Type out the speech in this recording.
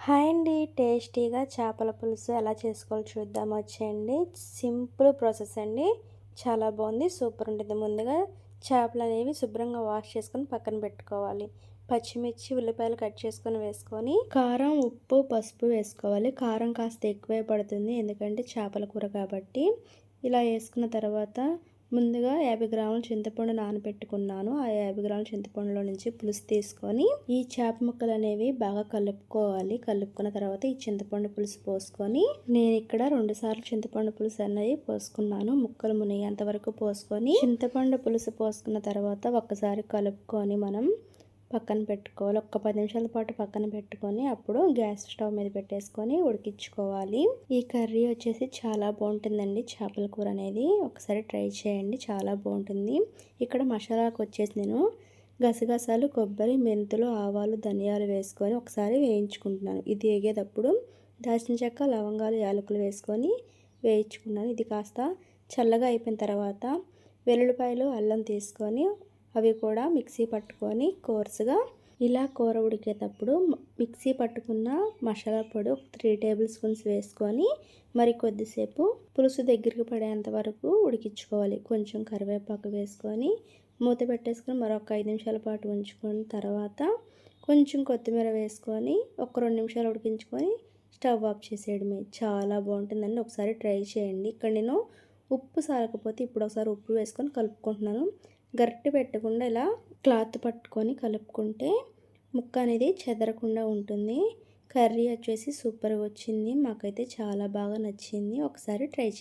Hi అండి. టేస్టీగా చేపల పులుసు ఎలా చేసుకోవాలో చూద్దాం వచ్చేయండి. సింపుల్ ప్రాసెస్ అండి. చాలా బాగుంది, సూపర్ ఉంటుంది. ముందుగా చేపలు అనేవి శుభ్రంగా వాష్ చేసుకొని పక్కన పెట్టుకోవాలి. పచ్చిమిర్చి, ఉల్లిపాయలు కట్ చేసుకొని వేసుకొని కారం, ఉప్పు, పసుపు వేసుకోవాలి. కారం కాస్త ఎక్కువే పడుతుంది, ఎందుకంటే చేపల కూర కాబట్టి. ఇలా వేసుకున్న తర్వాత ముందుగా 50 గ్రాముల చింతపండు నానబెట్టుకున్నాను. ఆ 50 గ్రాముల చింతపండులో నుంచి పులుసు తీసుకొని ఈ చేప ముక్కలు అనేవి బాగా కలుపుకోవాలి. కలుపుకున్న తర్వాత ఈ చింతపండు పులుసు పోసుకొని, నేను ఇక్కడ 2 సార్లు చింతపండు పులుసు అనేది పోసుకున్నాను. ముక్కలు మునిగేంత వరకు పోసుకొని చింతపండు పులుసు పోసుకున్న తర్వాత ఒక్కసారి కలుపుకొని మనం పక్కన పెట్టుకోవాలి. ఒక్క 10 నిమిషాల పాటు పక్కన పెట్టుకొని అప్పుడు గ్యాస్ స్టవ్ మీద పెట్టేసుకొని ఉడికించుకోవాలి. ఈ కర్రీ వచ్చేసి చాలా బాగుంటుందండి. చేపల కూర అనేది ఒకసారి ట్రై చేయండి, చాలా బాగుంటుంది. ఇక్కడ మసాలాకు వచ్చేసి నేను గసగసాలు, కొబ్బరి, మెంతులు, ఆవాలు, ధనియాలు వేసుకొని ఒకసారి వేయించుకుంటున్నాను. ఇది వేగేటప్పుడు దాల్చిన చెక్క, లవంగాలు, యాలకులు వేసుకొని వేయించుకున్నాను. ఇది కాస్త చల్లగా అయిపోయిన తర్వాత వెల్లుల్లిపాయలు, అల్లం తీసుకొని అవి కూడా మిక్సీ పట్టుకొని కోర్సుగా ఇలా కూర ఉడికేటప్పుడు మిక్సీ పట్టుకున్న మసాలా పొడి 3 టేబుల్ స్పూన్స్ వేసుకొని మరి కొద్దిసేపు పులుసు దగ్గరికి పడేంత వరకు ఉడికించుకోవాలి. కొంచెం కరివేపాకు వేసుకొని మూత పెట్టేసుకొని మరొక 5 నిమిషాల పాటు ఉంచుకున్న తర్వాత కొంచెం కొత్తిమీర వేసుకొని ఒక 2 నిమిషాలు ఉడికించుకొని స్టవ్ ఆఫ్ చేసేయడమే. చాలా బాగుంటుందండి, ఒకసారి ట్రై చేయండి. ఇక్కడ నేను ఉప్పు సాలకపోతే ఇప్పుడు ఒకసారి ఉప్పు వేసుకొని కలుపుకుంటున్నాను. గరిటె పెట్టకుండా ఇలా క్లాత్ పట్టుకొని కలుపుకుంటే ముక్క అనేది చెదరకుండా ఉంటుంది. కర్రీ వచ్చేసి సూపర్గా వచ్చింది. మాకైతే చాలా బాగా నచ్చింది. ఒకసారి ట్రై చేయండి.